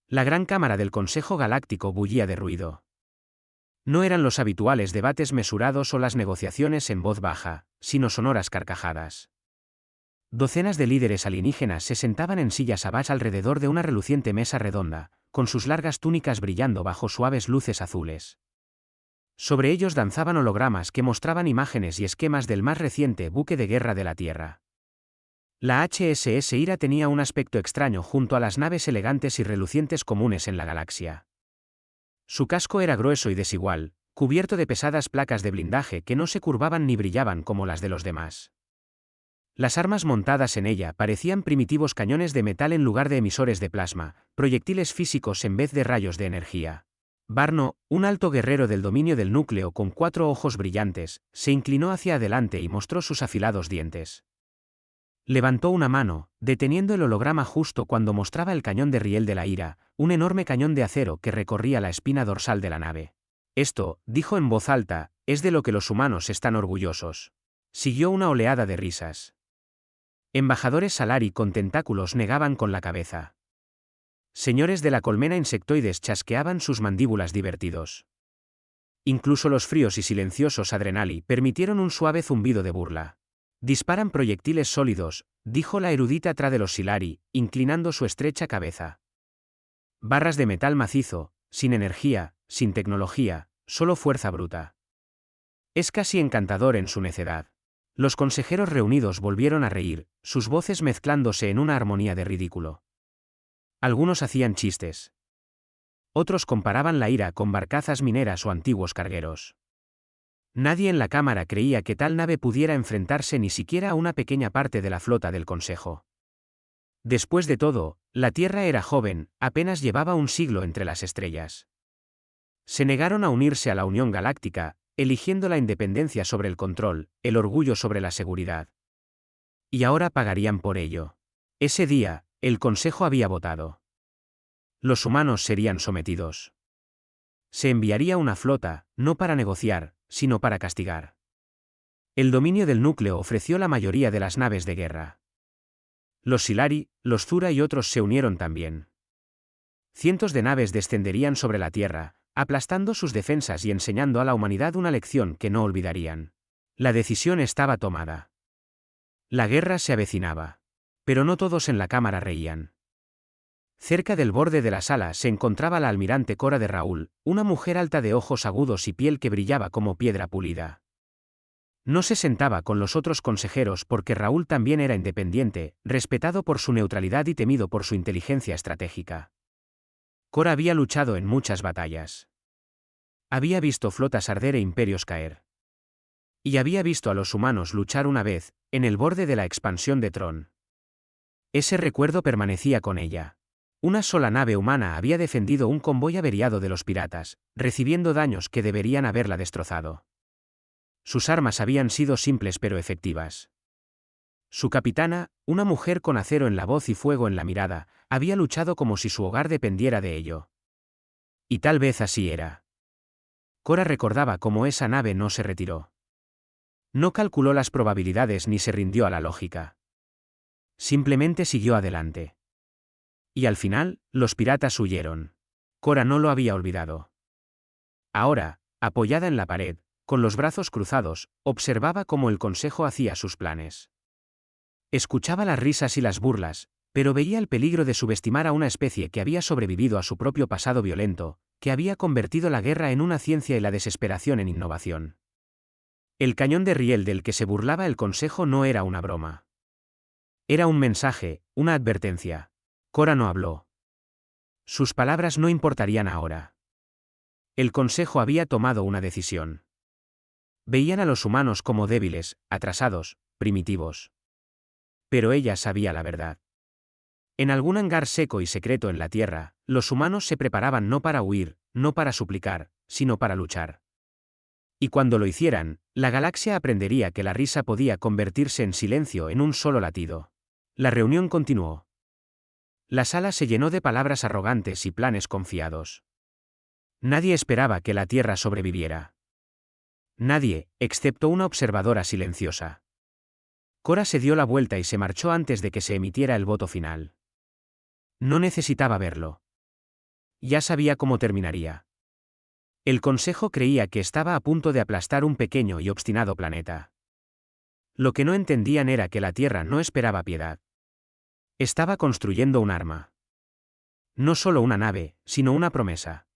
La gran cámara del Consejo Galáctico bullía de ruido. No eran los habituales debates mesurados o las negociaciones en voz baja, sino sonoras carcajadas. Docenas de líderes alienígenas se sentaban en sillas abash alrededor de una reluciente mesa redonda, con sus largas túnicas brillando bajo suaves luces azules. Sobre ellos danzaban hologramas que mostraban imágenes y esquemas del más reciente buque de guerra de la Tierra. La HSS Ira tenía un aspecto extraño junto a las naves elegantes y relucientes comunes en la galaxia. Su casco era grueso y desigual, cubierto de pesadas placas de blindaje que no se curvaban ni brillaban como las de los demás. Las armas montadas en ella parecían primitivos cañones de metal en lugar de emisores de plasma, proyectiles físicos en vez de rayos de energía. Barno, un alto guerrero del dominio del núcleo con 4 ojos brillantes, se inclinó hacia adelante y mostró sus afilados dientes. Levantó una mano, deteniendo el holograma justo cuando mostraba el cañón de riel de la ira, un enorme cañón de acero que recorría la espina dorsal de la nave. Esto, dijo en voz alta, es de lo que los humanos están orgullosos. Siguió una oleada de risas. Embajadores Salari con tentáculos negaban con la cabeza. Señores de la colmena insectoides chasqueaban sus mandíbulas divertidos. Incluso los fríos y silenciosos Adrenali permitieron un suave zumbido de burla. Disparan proyectiles sólidos, dijo la erudita Tra de los Silari, inclinando su estrecha cabeza. Barras de metal macizo, sin energía, sin tecnología, solo fuerza bruta. Es casi encantador en su necedad. Los consejeros reunidos volvieron a reír, sus voces mezclándose en una armonía de ridículo. Algunos hacían chistes. Otros comparaban la ira con barcazas mineras o antiguos cargueros. Nadie en la cámara creía que tal nave pudiera enfrentarse ni siquiera a una pequeña parte de la flota del Consejo. Después de todo, la Tierra era joven, apenas llevaba un siglo entre las estrellas. Se negaron a unirse a la Unión Galáctica, eligiendo la independencia sobre el control, el orgullo sobre la seguridad. Y ahora pagarían por ello. Ese día, el Consejo había votado. Los humanos serían sometidos. Se enviaría una flota, no para negociar, sino para castigar. El dominio del núcleo ofreció la mayoría de las naves de guerra. Los Silari, los Zura y otros se unieron también. Cientos de naves descenderían sobre la Tierra, aplastando sus defensas y enseñando a la humanidad una lección que no olvidarían. La decisión estaba tomada. La guerra se avecinaba. Pero no todos en la cámara reían. Cerca del borde de la sala se encontraba la almirante Cora de Raúl, una mujer alta de ojos agudos y piel que brillaba como piedra pulida. No se sentaba con los otros consejeros porque Raúl también era independiente, respetado por su neutralidad y temido por su inteligencia estratégica. Cora había luchado en muchas batallas. Había visto flotas arder e imperios caer. Y había visto a los humanos luchar una vez, en el borde de la expansión de Tron. Ese recuerdo permanecía con ella. Una sola nave humana había defendido un convoy averiado de los piratas, recibiendo daños que deberían haberla destrozado. Sus armas habían sido simples pero efectivas. Su capitana, una mujer con acero en la voz y fuego en la mirada, había luchado como si su hogar dependiera de ello. Y tal vez así era. Cora recordaba cómo esa nave no se retiró. No calculó las probabilidades ni se rindió a la lógica. Simplemente siguió adelante. Y al final, los piratas huyeron. Cora no lo había olvidado. Ahora, apoyada en la pared, con los brazos cruzados, observaba cómo el Consejo hacía sus planes. Escuchaba las risas y las burlas, pero veía el peligro de subestimar a una especie que había sobrevivido a su propio pasado violento, que había convertido la guerra en una ciencia y la desesperación en innovación. El cañón de riel del que se burlaba el Consejo no era una broma. Era un mensaje, una advertencia. Cora no habló. Sus palabras no importarían ahora. El Consejo había tomado una decisión. Veían a los humanos como débiles, atrasados, primitivos. Pero ella sabía la verdad. En algún hangar seco y secreto en la Tierra, los humanos se preparaban no para huir, no para suplicar, sino para luchar. Y cuando lo hicieran, la galaxia aprendería que la risa podía convertirse en silencio en un solo latido. La reunión continuó. La sala se llenó de palabras arrogantes y planes confiados. Nadie esperaba que la Tierra sobreviviera. Nadie, excepto una observadora silenciosa. Cora se dio la vuelta y se marchó antes de que se emitiera el voto final. No necesitaba verlo. ya sabía cómo terminaría. El Consejo creía que estaba a punto de aplastar un pequeño y obstinado planeta. Lo que no entendían era que la Tierra no esperaba piedad. Estaba construyendo un arma. No solo una nave, sino una promesa.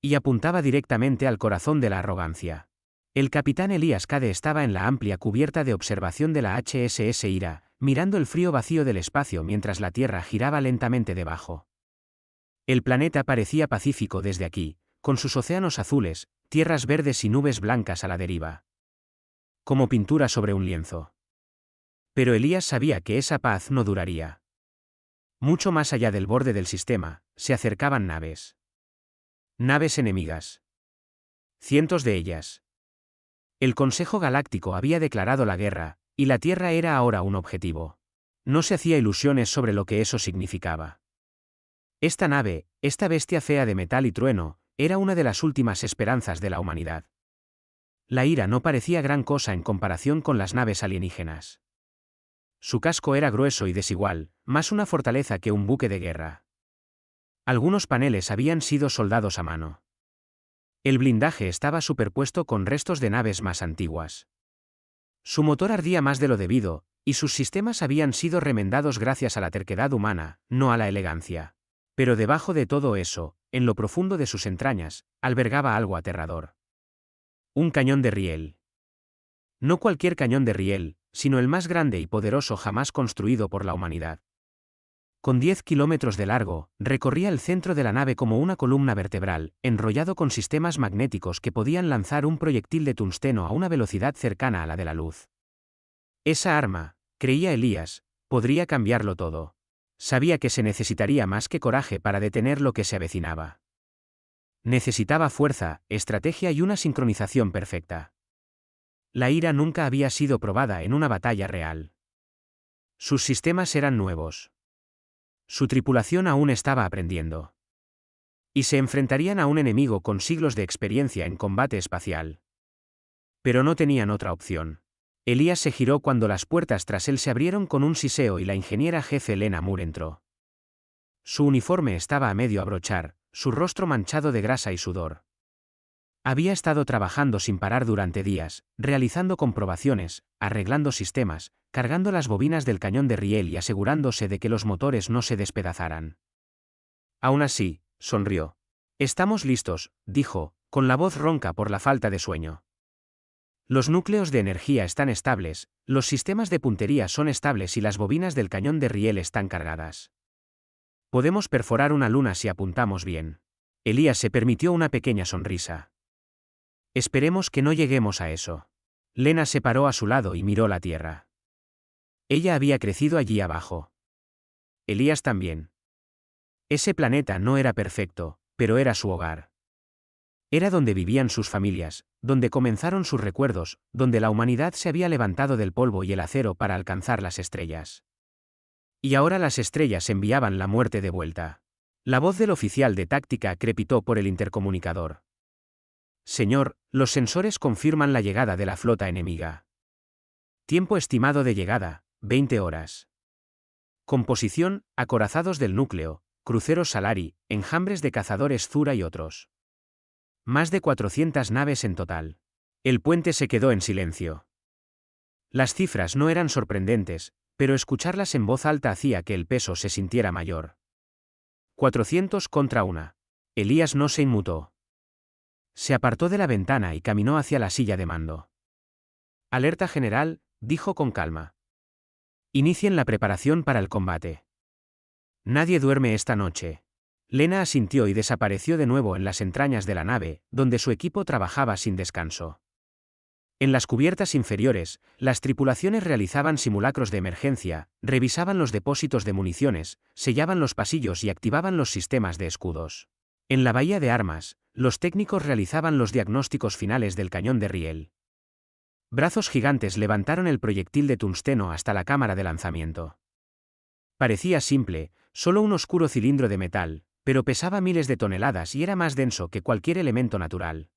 Y apuntaba directamente al corazón de la arrogancia. El capitán Elías Cade estaba en la amplia cubierta de observación de la HSS Ira, mirando el frío vacío del espacio mientras la Tierra giraba lentamente debajo. El planeta parecía pacífico desde aquí, con sus océanos azules, tierras verdes y nubes blancas a la deriva. Como pintura sobre un lienzo. Pero Elías sabía que esa paz no duraría. Mucho más allá del borde del sistema, se acercaban naves. Naves enemigas. Cientos de ellas. El Consejo Galáctico había declarado la guerra, y la Tierra era ahora un objetivo. No se hacía ilusiones sobre lo que eso significaba. Esta nave, esta bestia fea de metal y trueno, era una de las últimas esperanzas de la humanidad. La Ira no parecía gran cosa en comparación con las naves alienígenas. Su casco era grueso y desigual, más una fortaleza que un buque de guerra. Algunos paneles habían sido soldados a mano. El blindaje estaba superpuesto con restos de naves más antiguas. Su motor ardía más de lo debido, y sus sistemas habían sido remendados gracias a la terquedad humana, no a la elegancia. Pero debajo de todo eso, en lo profundo de sus entrañas, albergaba algo aterrador. Un cañón de riel. No cualquier cañón de riel, sino el más grande y poderoso jamás construido por la humanidad. Con 10 kilómetros de largo, recorría el centro de la nave como una columna vertebral, enrollado con sistemas magnéticos que podían lanzar un proyectil de tungsteno a una velocidad cercana a la de la luz. Esa arma, creía Elías, podría cambiarlo todo. Sabía que se necesitaría más que coraje para detener lo que se avecinaba. Necesitaba fuerza, estrategia y una sincronización perfecta. La Ira nunca había sido probada en una batalla real. Sus sistemas eran nuevos. Su tripulación aún estaba aprendiendo. Y se enfrentarían a un enemigo con siglos de experiencia en combate espacial. Pero no tenían otra opción. Elías se giró cuando las puertas tras él se abrieron con un siseo y la ingeniera jefe Lena Moore entró. Su uniforme estaba a medio abrochar, su rostro manchado de grasa y sudor. Había estado trabajando sin parar durante días, realizando comprobaciones, arreglando sistemas, cargando las bobinas del cañón de riel y asegurándose de que los motores no se despedazaran. Aún así, sonrió. «Estamos listos», dijo, con la voz ronca por la falta de sueño. «Los núcleos de energía están estables, los sistemas de puntería son estables y las bobinas del cañón de riel están cargadas. Podemos perforar una luna si apuntamos bien». Elías se permitió una pequeña sonrisa. «Esperemos que no lleguemos a eso». Lena se paró a su lado y miró la tierra. Ella había crecido allí abajo. Elías también. Ese planeta no era perfecto, pero era su hogar. Era donde vivían sus familias, donde comenzaron sus recuerdos, donde la humanidad se había levantado del polvo y el acero para alcanzar las estrellas. Y ahora las estrellas enviaban la muerte de vuelta. La voz del oficial de táctica crepitó por el intercomunicador. «Señor, los sensores confirman la llegada de la flota enemiga. Tiempo estimado de llegada, 20 horas. Composición, acorazados del núcleo, cruceros Salari, enjambres de cazadores Zura y otros. Más de 400 naves en total». El puente se quedó en silencio. Las cifras no eran sorprendentes, pero escucharlas en voz alta hacía que el peso se sintiera mayor. 400 contra 1. Elías no se inmutó. Se apartó de la ventana y caminó hacia la silla de mando. «Alerta general», dijo con calma. «Inicien la preparación para el combate. Nadie duerme esta noche». Lena asintió y desapareció de nuevo en las entrañas de la nave, donde su equipo trabajaba sin descanso. En las cubiertas inferiores, las tripulaciones realizaban simulacros de emergencia, revisaban los depósitos de municiones, sellaban los pasillos y activaban los sistemas de escudos. En la bahía de armas, los técnicos realizaban los diagnósticos finales del cañón de riel. Brazos gigantes levantaron el proyectil de tungsteno hasta la cámara de lanzamiento. Parecía simple, solo un oscuro cilindro de metal, pero pesaba miles de toneladas y era más denso que cualquier elemento natural.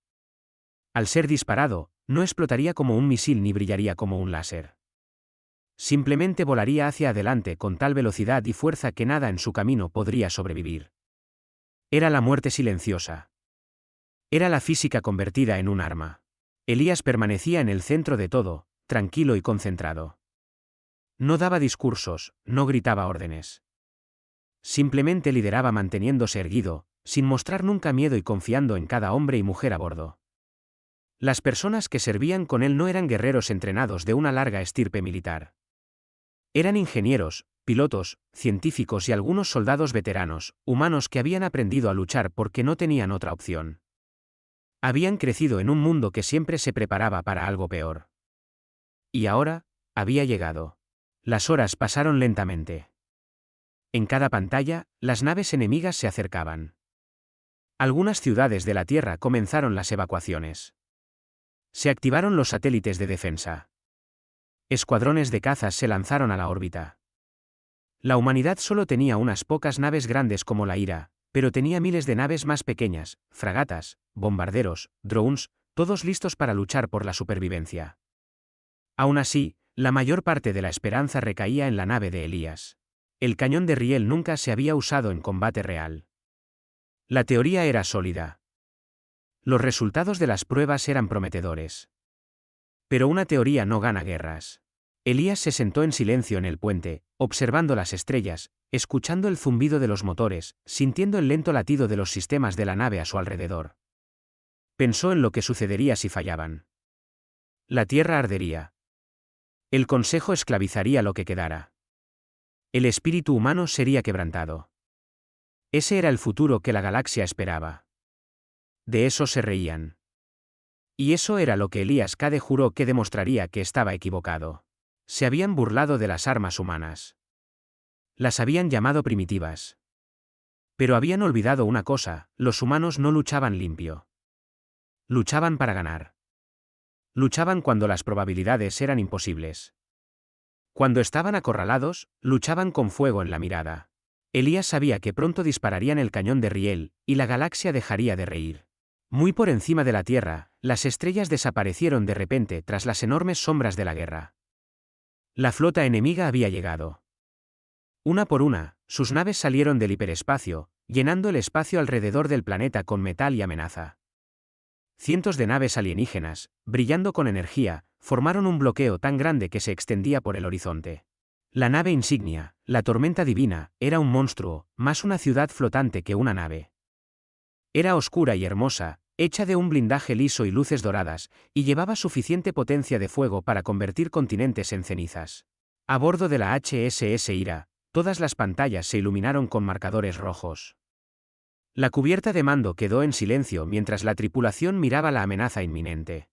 Al ser disparado, no explotaría como un misil ni brillaría como un láser. Simplemente volaría hacia adelante con tal velocidad y fuerza que nada en su camino podría sobrevivir. Era la muerte silenciosa. Era la física convertida en un arma. Elías permanecía en el centro de todo, tranquilo y concentrado. No daba discursos, no gritaba órdenes. Simplemente lideraba manteniéndose erguido, sin mostrar nunca miedo y confiando en cada hombre y mujer a bordo. Las personas que servían con él no eran guerreros entrenados de una larga estirpe militar. Eran ingenieros, pilotos, científicos y algunos soldados veteranos, humanos que habían aprendido a luchar porque no tenían otra opción. Habían crecido en un mundo que siempre se preparaba para algo peor. Y ahora, había llegado. Las horas pasaron lentamente. En cada pantalla, las naves enemigas se acercaban. Algunas ciudades de la Tierra comenzaron las evacuaciones. Se activaron los satélites de defensa. Escuadrones de cazas se lanzaron a la órbita. La humanidad solo tenía unas pocas naves grandes como la Ira, pero tenía miles de naves más pequeñas, fragatas, bombarderos, drones, todos listos para luchar por la supervivencia. Aún así, la mayor parte de la esperanza recaía en la nave de Elías. El cañón de riel nunca se había usado en combate real. La teoría era sólida. Los resultados de las pruebas eran prometedores. Pero una teoría no gana guerras. Elías se sentó en silencio en el puente, observando las estrellas, escuchando el zumbido de los motores, sintiendo el lento latido de los sistemas de la nave a su alrededor. Pensó en lo que sucedería si fallaban. La Tierra ardería. El Consejo esclavizaría lo que quedara. El espíritu humano sería quebrantado. Ese era el futuro que la galaxia esperaba. De eso se reían. Y eso era lo que Elías Cade juró que demostraría que estaba equivocado. Se habían burlado de las armas humanas. Las habían llamado primitivas. Pero habían olvidado una cosa: los humanos no luchaban limpio. Luchaban para ganar. Luchaban cuando las probabilidades eran imposibles. Cuando estaban acorralados, luchaban con fuego en la mirada. Elías sabía que pronto dispararían el cañón de riel, y la galaxia dejaría de reír. Muy por encima de la Tierra, las estrellas desaparecieron de repente tras las enormes sombras de la guerra. La flota enemiga había llegado. Una por una, sus naves salieron del hiperespacio, llenando el espacio alrededor del planeta con metal y amenaza. Cientos de naves alienígenas, brillando con energía, formaron un bloqueo tan grande que se extendía por el horizonte. La nave insignia, la tormenta divina, era un monstruo, más una ciudad flotante que una nave. Era oscura y hermosa, hecha de un blindaje liso y luces doradas, y llevaba suficiente potencia de fuego para convertir continentes en cenizas. A bordo de la HSS Ira, todas las pantallas se iluminaron con marcadores rojos. La cubierta de mando quedó en silencio mientras la tripulación miraba la amenaza inminente.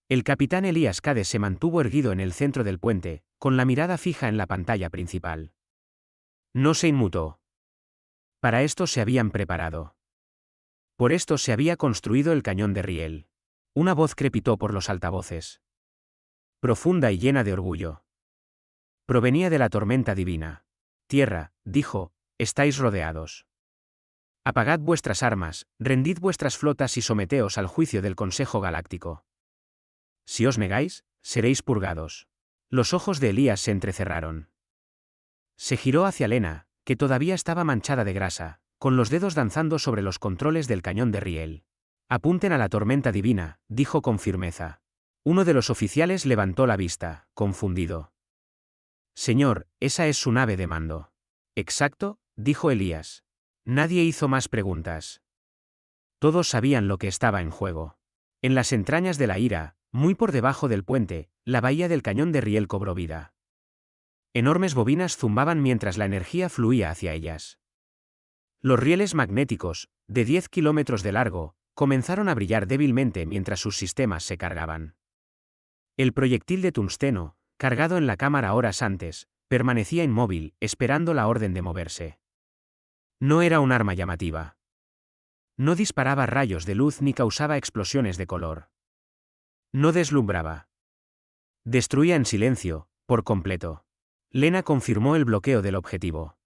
El capitán Elías Cade se mantuvo erguido en el centro del puente, con la mirada fija en la pantalla principal. No se inmutó. Para esto se habían preparado. Por esto se había construido el cañón de riel. Una voz crepitó por los altavoces. Profunda y llena de orgullo. Provenía de la tormenta divina. Tierra, dijo, estáis rodeados. Apagad vuestras armas, rendid vuestras flotas y someteos al juicio del Consejo Galáctico. Si os negáis, seréis purgados. Los ojos de Elías se entrecerraron. Se giró hacia Lena, que todavía estaba manchada de grasa, con los dedos danzando sobre los controles del cañón de riel. Apunten a la tormenta divina, dijo con firmeza. Uno de los oficiales levantó la vista, confundido. Señor, esa es su nave de mando. Exacto, dijo Elías. Nadie hizo más preguntas. Todos sabían lo que estaba en juego. En las entrañas de la Ira, muy por debajo del puente, la bahía del cañón de riel cobró vida. Enormes bobinas zumbaban mientras la energía fluía hacia ellas. Los rieles magnéticos, de 10 kilómetros de largo, comenzaron a brillar débilmente mientras sus sistemas se cargaban. El proyectil de tungsteno, cargado en la cámara horas antes, permanecía inmóvil, esperando la orden de moverse. No era un arma llamativa. No disparaba rayos de luz ni causaba explosiones de color. No deslumbraba. Destruía en silencio, por completo. Lena confirmó el bloqueo del objetivo.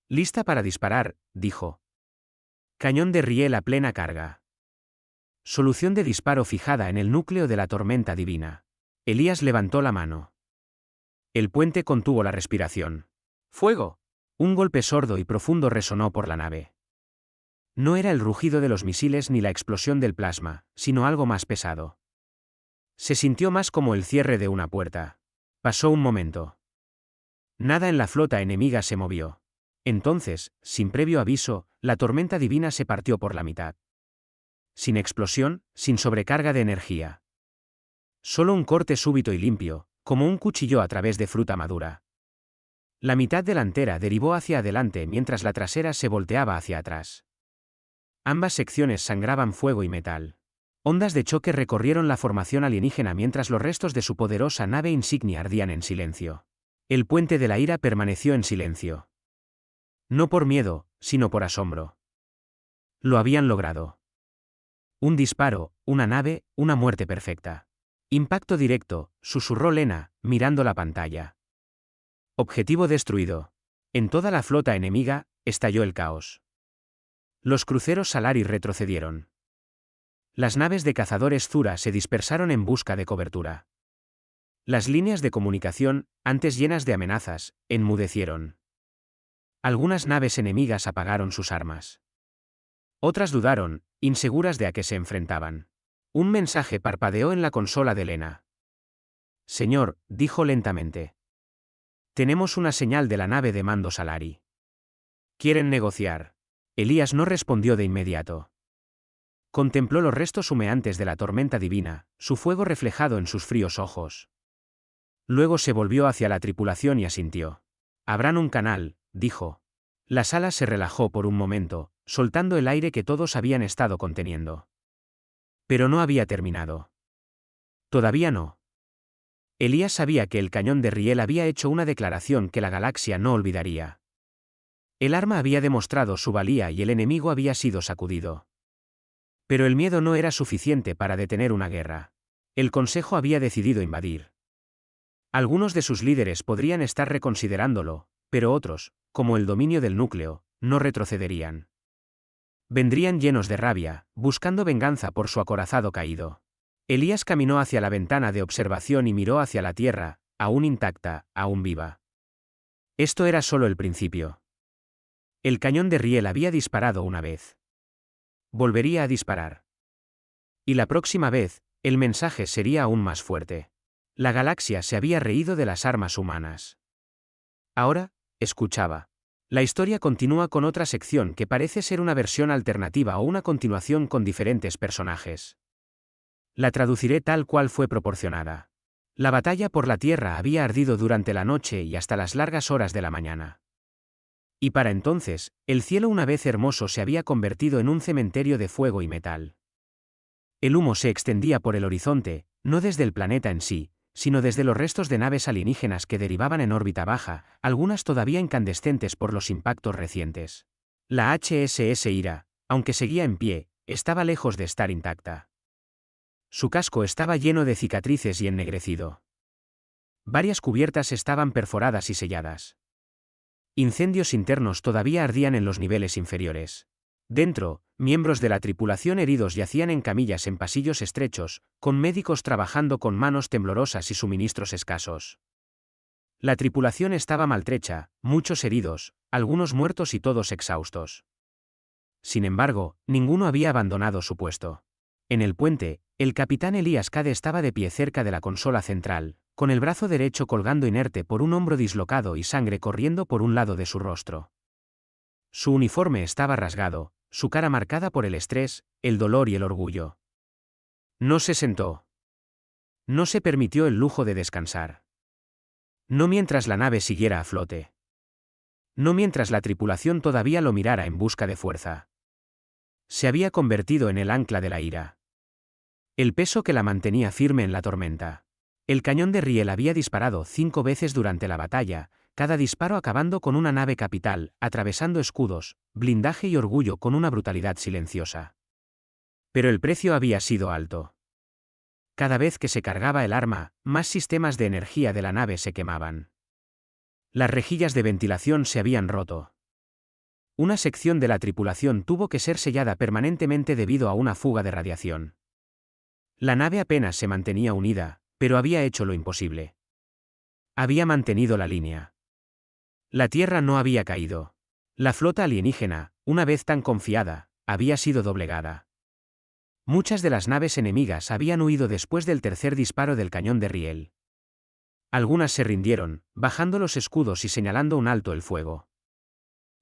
Lista para disparar, dijo. Cañón de riel a plena carga. Solución de disparo fijada en el núcleo de la tormenta divina. Elías levantó la mano. El puente contuvo la respiración. ¡Fuego! Un golpe sordo y profundo resonó por la nave. No era el rugido de los misiles ni la explosión del plasma, sino algo más pesado. Se sintió más como el cierre de una puerta. Pasó un momento. Nada en la flota enemiga se movió. Entonces, sin previo aviso, la tormenta divina se partió por la mitad. Sin explosión, sin sobrecarga de energía. Solo un corte súbito y limpio, como un cuchillo a través de fruta madura. La mitad delantera derivó hacia adelante mientras la trasera se volteaba hacia atrás. Ambas secciones sangraban fuego y metal. Ondas de choque recorrieron la formación alienígena mientras los restos de su poderosa nave insignia ardían en silencio. El puente de la ira permaneció en silencio. No por miedo, sino por asombro. Lo habían logrado. Un disparo, una nave, una muerte perfecta. Impacto directo, susurró Lena, mirando la pantalla. Objetivo destruido. En toda la flota enemiga, estalló el caos. Los cruceros Salaris retrocedieron. Las naves de cazadores Zura se dispersaron en busca de cobertura. Las líneas de comunicación, antes llenas de amenazas, enmudecieron. Algunas naves enemigas apagaron sus armas. Otras dudaron, inseguras de a qué se enfrentaban. Un mensaje parpadeó en la consola de Lena. Señor, dijo lentamente. Tenemos una señal de la nave de mando Salari. ¿Quieren negociar? Elías no respondió de inmediato. Contempló los restos humeantes de la tormenta divina, su fuego reflejado en sus fríos ojos. Luego se volvió hacia la tripulación y asintió. Abran un canal, dijo. La sala se relajó por un momento, soltando el aire que todos habían estado conteniendo. Pero no había terminado. Todavía no. Elías sabía que el cañón de Riel había hecho una declaración que la galaxia no olvidaría. El arma había demostrado su valía y el enemigo había sido sacudido. Pero el miedo no era suficiente para detener una guerra. El Consejo había decidido invadir. Algunos de sus líderes podrían estar reconsiderándolo, pero otros, como el dominio del núcleo, no retrocederían. Vendrían llenos de rabia, buscando venganza por su acorazado caído. Elías caminó hacia la ventana de observación y miró hacia la Tierra, aún intacta, aún viva. Esto era solo el principio. El cañón de Riel había disparado una vez. Volvería a disparar. Y la próxima vez, el mensaje sería aún más fuerte. La galaxia se había reído de las armas humanas. Ahora, escuchaba. La historia continúa con otra sección que parece ser una versión alternativa o una continuación con diferentes personajes. La traduciré tal cual fue proporcionada. La batalla por la Tierra había ardido durante la noche y hasta las largas horas de la mañana. Y para entonces, el cielo una vez hermoso se había convertido en un cementerio de fuego y metal. El humo se extendía por el horizonte, no desde el planeta en sí, sino desde los restos de naves alienígenas que derivaban en órbita baja, algunas todavía incandescentes por los impactos recientes. La HSS Ira, aunque seguía en pie, estaba lejos de estar intacta. Su casco estaba lleno de cicatrices y ennegrecido. Varias cubiertas estaban perforadas y selladas. Incendios internos todavía ardían en los niveles inferiores. Dentro, miembros de la tripulación heridos yacían en camillas en pasillos estrechos, con médicos trabajando con manos temblorosas y suministros escasos. La tripulación estaba maltrecha, muchos heridos, algunos muertos y todos exhaustos. Sin embargo, ninguno había abandonado su puesto. En el puente, el capitán Elías Cade estaba de pie cerca de la consola central, con el brazo derecho colgando inerte por un hombro dislocado y sangre corriendo por un lado de su rostro. Su uniforme estaba rasgado, su cara marcada por el estrés, el dolor y el orgullo. No se sentó. No se permitió el lujo de descansar. No mientras la nave siguiera a flote. No mientras la tripulación todavía lo mirara en busca de fuerza. Se había convertido en el ancla de la ira. El peso que la mantenía firme en la tormenta. El cañón de Riel había disparado 5 veces durante la batalla, cada disparo acabando con una nave capital, atravesando escudos, blindaje y orgullo con una brutalidad silenciosa. Pero el precio había sido alto. Cada vez que se cargaba el arma, más sistemas de energía de la nave se quemaban. Las rejillas de ventilación se habían roto. Una sección de la tripulación tuvo que ser sellada permanentemente debido a una fuga de radiación. La nave apenas se mantenía unida, pero había hecho lo imposible. Había mantenido la línea. La Tierra no había caído. La flota alienígena, una vez tan confiada, había sido doblegada. Muchas de las naves enemigas habían huido después del tercer disparo del cañón de riel. Algunas se rindieron, bajando los escudos y señalando un alto el fuego.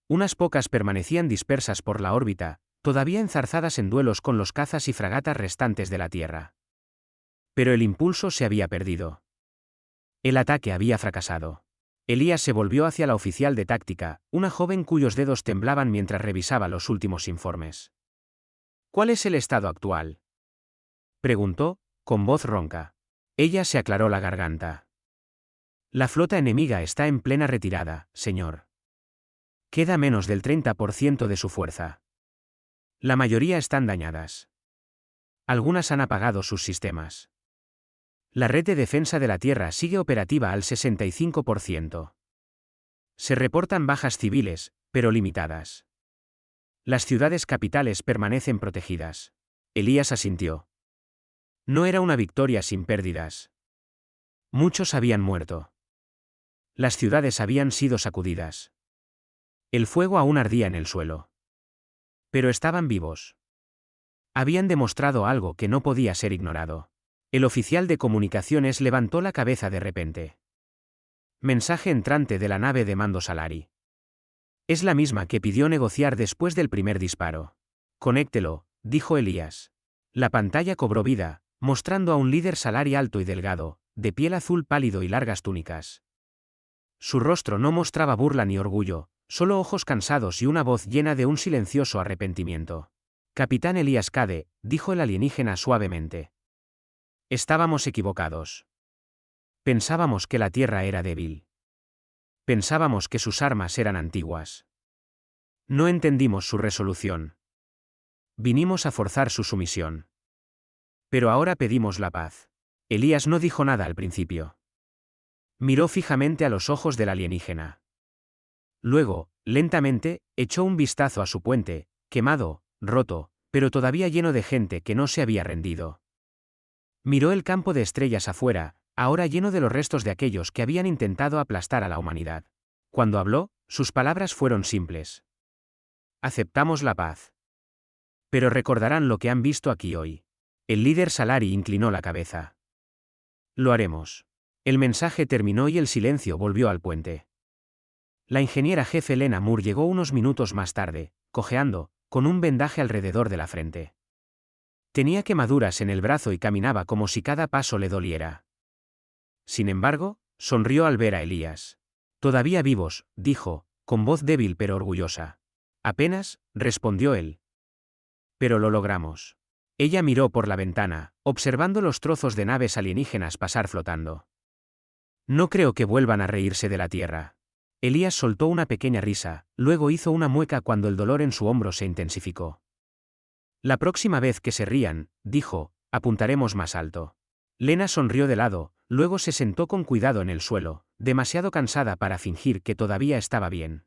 Unas pocas permanecían dispersas por la órbita, todavía enzarzadas en duelos con los cazas y fragatas restantes de la Tierra. Pero el impulso se había perdido. El ataque había fracasado. Elías se volvió hacia la oficial de táctica, una joven cuyos dedos temblaban mientras revisaba los últimos informes. ¿Cuál es el estado actual?, preguntó, con voz ronca. Ella se aclaró la garganta. La flota enemiga está en plena retirada, señor. Queda menos del 30% de su fuerza. La mayoría están dañadas. Algunas han apagado sus sistemas. La red de defensa de la Tierra sigue operativa al 65%. Se reportan bajas civiles, pero limitadas. Las ciudades capitales permanecen protegidas. Elías asintió. No era una victoria sin pérdidas. Muchos habían muerto. Las ciudades habían sido sacudidas. El fuego aún ardía en el suelo. Pero estaban vivos. Habían demostrado algo que no podía ser ignorado. El oficial de comunicaciones levantó la cabeza de repente. Mensaje entrante de la nave de mando Salari. Es la misma que pidió negociar después del primer disparo. Conéctelo, dijo Elías. La pantalla cobró vida, mostrando a un líder Salari alto y delgado, de piel azul pálido y largas túnicas. Su rostro no mostraba burla ni orgullo, solo ojos cansados y una voz llena de un silencioso arrepentimiento. Capitán Elías Cade, dijo el alienígena suavemente. Estábamos equivocados. Pensábamos que la Tierra era débil. Pensábamos que sus armas eran antiguas. No entendimos su resolución. Vinimos a forzar su sumisión. Pero ahora pedimos la paz. Elías no dijo nada al principio. Miró fijamente a los ojos del alienígena. Luego, lentamente, echó un vistazo a su puente, quemado, roto, pero todavía lleno de gente que no se había rendido. Miró el campo de estrellas afuera, ahora lleno de los restos de aquellos que habían intentado aplastar a la humanidad. Cuando habló, sus palabras fueron simples. Aceptamos la paz. Pero recordarán lo que han visto aquí hoy. El líder Salari inclinó la cabeza. Lo haremos. El mensaje terminó y el silencio volvió al puente. La ingeniera jefe Lena Moore llegó unos minutos más tarde, cojeando, con un vendaje alrededor de la frente. Tenía quemaduras en el brazo y caminaba como si cada paso le doliera. Sin embargo, sonrió al ver a Elías. Todavía vivos, dijo, con voz débil pero orgullosa. Apenas, respondió él. Pero lo logramos. Ella miró por la ventana, observando los trozos de naves alienígenas pasar flotando. No creo que vuelvan a reírse de la Tierra. Elías soltó una pequeña risa, luego hizo una mueca cuando el dolor en su hombro se intensificó. La próxima vez que se rían, dijo, apuntaremos más alto. Lena sonrió de lado, luego se sentó con cuidado en el suelo, demasiado cansada para fingir que todavía estaba bien.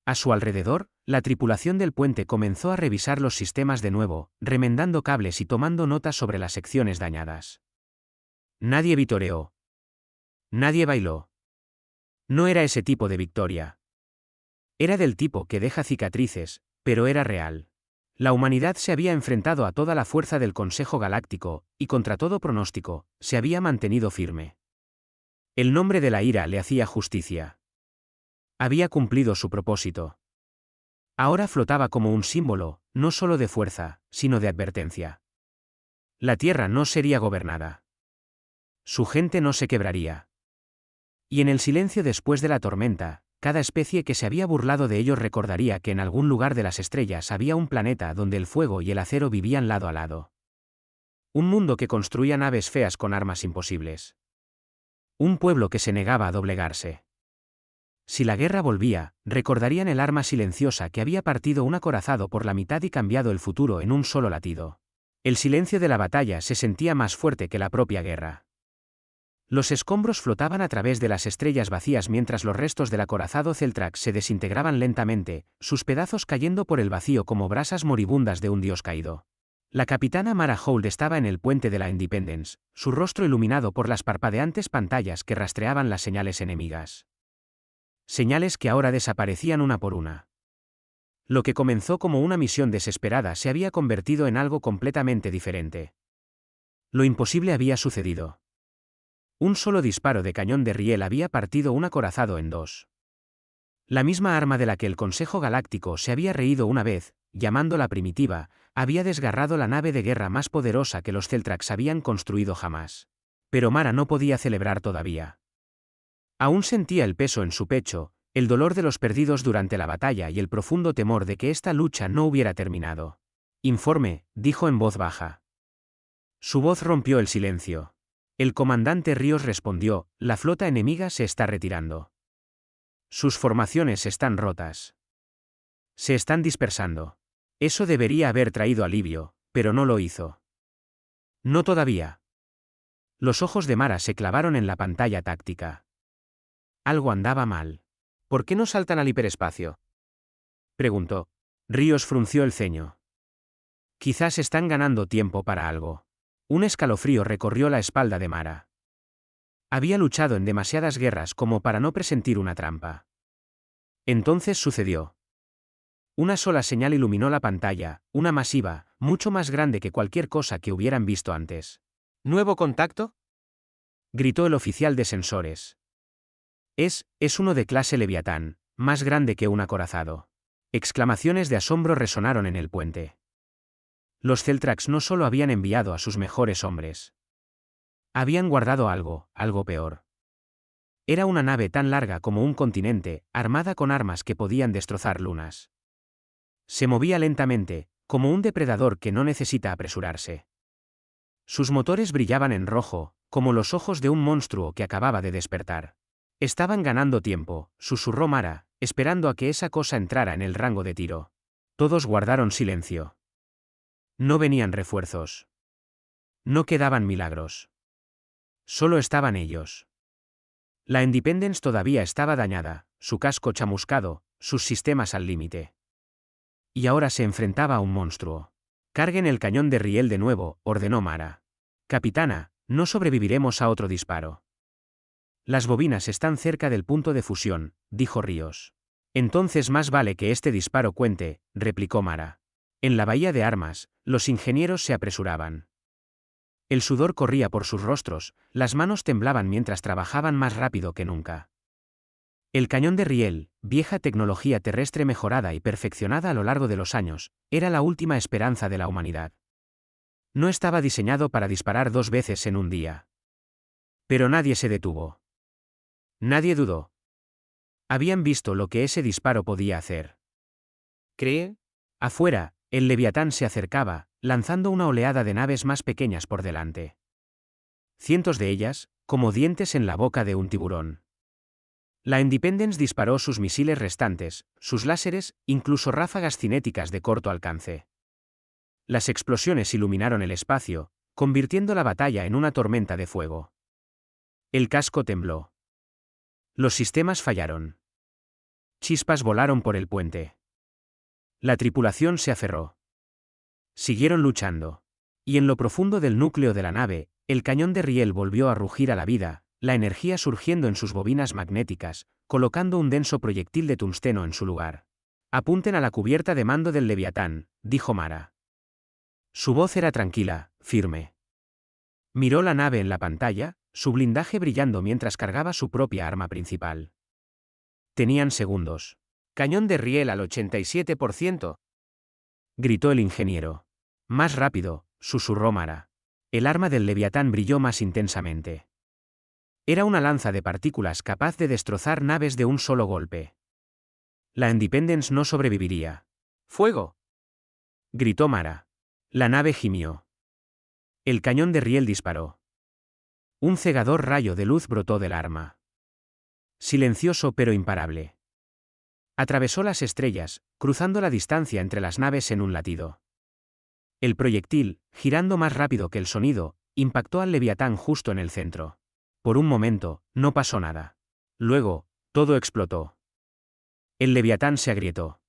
A su alrededor, la tripulación del puente comenzó a revisar los sistemas de nuevo, remendando cables y tomando notas sobre las secciones dañadas. Nadie vitoreó. Nadie bailó. No era ese tipo de victoria. Era del tipo que deja cicatrices, pero era real. La humanidad se había enfrentado a toda la fuerza del Consejo Galáctico, y contra todo pronóstico, se había mantenido firme. El nombre de la ira le hacía justicia. Había cumplido su propósito. Ahora flotaba como un símbolo, no solo de fuerza, sino de advertencia. La Tierra no sería gobernada. Su gente no se quebraría. Y en el silencio después de la tormenta, cada especie que se había burlado de ellos recordaría que en algún lugar de las estrellas había un planeta donde el fuego y el acero vivían lado a lado. Un mundo que construía naves feas con armas imposibles. Un pueblo que se negaba a doblegarse. Si la guerra volvía, recordarían el arma silenciosa que había partido un acorazado por la mitad y cambiado el futuro en un solo latido. El silencio de la batalla se sentía más fuerte que la propia guerra. Los escombros flotaban a través de las estrellas vacías mientras los restos del acorazado Celtrax se desintegraban lentamente, sus pedazos cayendo por el vacío como brasas moribundas de un dios caído. La capitana Mara Holt estaba en el puente de la Independence, su rostro iluminado por las parpadeantes pantallas que rastreaban las señales enemigas. Señales que ahora desaparecían una por una. Lo que comenzó como una misión desesperada se había convertido en algo completamente diferente. Lo imposible había sucedido. Un solo disparo de cañón de riel había partido un acorazado en dos. La misma arma de la que el Consejo Galáctico se había reído una vez, llamándola primitiva, había desgarrado la nave de guerra más poderosa que los Celtrax habían construido jamás. Pero Mara no podía celebrar todavía. Aún sentía el peso en su pecho, el dolor de los perdidos durante la batalla y el profundo temor de que esta lucha no hubiera terminado. Informe, dijo en voz baja. Su voz rompió el silencio. El comandante Ríos respondió, la flota enemiga se está retirando. Sus formaciones están rotas. Se están dispersando. Eso debería haber traído alivio, pero no lo hizo. No todavía. Los ojos de Mara se clavaron en la pantalla táctica. Algo andaba mal. ¿Por qué no saltan al hiperespacio?, preguntó. Ríos frunció el ceño. Quizás están ganando tiempo para algo. Un escalofrío recorrió la espalda de Mara. Había luchado en demasiadas guerras como para no presentir una trampa. Entonces sucedió. Una sola señal iluminó la pantalla, una masiva, mucho más grande que cualquier cosa que hubieran visto antes. ¿Nuevo contacto?, gritó el oficial de sensores. Es uno de clase Leviatán, más grande que un acorazado. Exclamaciones de asombro resonaron en el puente. Los Celtrax no solo habían enviado a sus mejores hombres. Habían guardado algo peor. Era una nave tan larga como un continente, armada con armas que podían destrozar lunas. Se movía lentamente, como un depredador que no necesita apresurarse. Sus motores brillaban en rojo, como los ojos de un monstruo que acababa de despertar. Estaban ganando tiempo, susurró Mara, esperando a que esa cosa entrara en el rango de tiro. Todos guardaron silencio. No venían refuerzos. No quedaban milagros. Solo estaban ellos. La Independence todavía estaba dañada, su casco chamuscado, sus sistemas al límite. Y ahora se enfrentaba a un monstruo. Carguen el cañón de riel de nuevo, ordenó Mara. Capitana, no sobreviviremos a otro disparo. Las bobinas están cerca del punto de fusión, dijo Ríos. Entonces más vale que este disparo cuente, replicó Mara. En la bahía de armas, los ingenieros se apresuraban. El sudor corría por sus rostros, las manos temblaban mientras trabajaban más rápido que nunca. El cañón de riel, vieja tecnología terrestre mejorada y perfeccionada a lo largo de los años, era la última esperanza de la humanidad. No estaba diseñado para disparar 2 veces en un día. Pero nadie se detuvo. Nadie dudó. Habían visto lo que ese disparo podía hacer. ¿Cree? Afuera, el Leviatán se acercaba, lanzando una oleada de naves más pequeñas por delante. Cientos de ellas, como dientes en la boca de un tiburón. La Independence disparó sus misiles restantes, sus láseres, incluso ráfagas cinéticas de corto alcance. Las explosiones iluminaron el espacio, convirtiendo la batalla en una tormenta de fuego. El casco tembló. Los sistemas fallaron. Chispas volaron por el puente. La tripulación se aferró. Siguieron luchando. Y en lo profundo del núcleo de la nave, el cañón de riel volvió a rugir a la vida, la energía surgiendo en sus bobinas magnéticas, colocando un denso proyectil de tungsteno en su lugar. Apunten a la cubierta de mando del Leviatán, dijo Mara. Su voz era tranquila, firme. Miró la nave en la pantalla, su blindaje brillando mientras cargaba su propia arma principal. Tenían segundos. Cañón de riel al 87%. Gritó el ingeniero. Más rápido, susurró Mara. El arma del Leviatán brilló más intensamente. Era una lanza de partículas capaz de destrozar naves de un solo golpe. La Independence no sobreviviría. ¡Fuego!, gritó Mara. La nave gimió. El cañón de riel disparó. Un cegador rayo de luz brotó del arma. Silencioso pero imparable. Atravesó las estrellas, cruzando la distancia entre las naves en un latido. El proyectil, girando más rápido que el sonido, impactó al Leviatán justo en el centro. Por un momento, no pasó nada. Luego, todo explotó. El Leviatán se agrietó.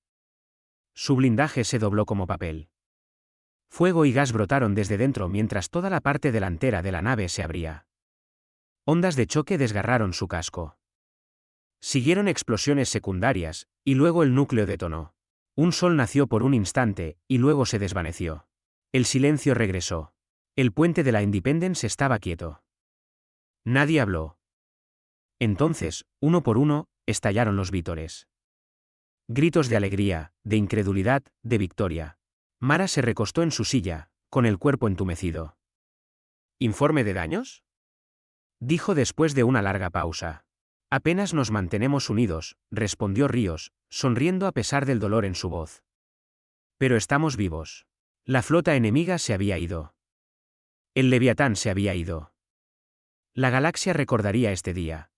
Su blindaje se dobló como papel. Fuego y gas brotaron desde dentro mientras toda la parte delantera de la nave se abría. Ondas de choque desgarraron su casco. Siguieron explosiones secundarias, y luego el núcleo detonó. Un sol nació por un instante, y luego se desvaneció. El silencio regresó. El puente de la Independence estaba quieto. Nadie habló. Entonces, uno por uno, estallaron los vítores. Gritos de alegría, de incredulidad, de victoria. Mara se recostó en su silla, con el cuerpo entumecido. ¿Informe de daños?, dijo después de una larga pausa. Apenas nos mantenemos unidos, respondió Ríos, sonriendo a pesar del dolor en su voz. Pero estamos vivos. La flota enemiga se había ido. El Leviatán se había ido. La galaxia recordaría este día.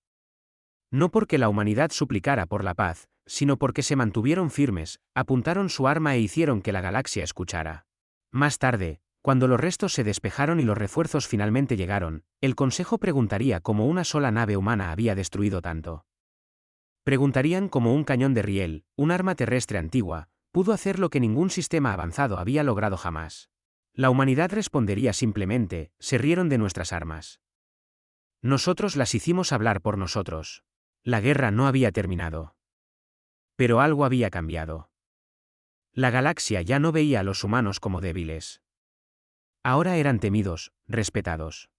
No porque la humanidad suplicara por la paz, sino porque se mantuvieron firmes, apuntaron su arma e hicieron que la galaxia escuchara. Más tarde, cuando los restos se despejaron y los refuerzos finalmente llegaron, el Consejo preguntaría cómo una sola nave humana había destruido tanto. Preguntarían cómo un cañón de riel, un arma terrestre antigua, pudo hacer lo que ningún sistema avanzado había logrado jamás. La humanidad respondería simplemente: se rieron de nuestras armas. Nosotros las hicimos hablar por nosotros. La guerra no había terminado. Pero algo había cambiado. La galaxia ya no veía a los humanos como débiles. Ahora eran temidos, respetados.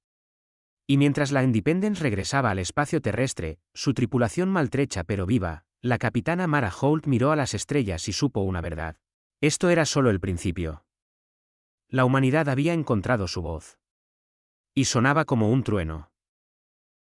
Y mientras la Independence regresaba al espacio terrestre, su tripulación maltrecha pero viva, la capitana Mara Holt miró a las estrellas y supo una verdad. Esto era solo el principio. La humanidad había encontrado su voz. Y sonaba como un trueno.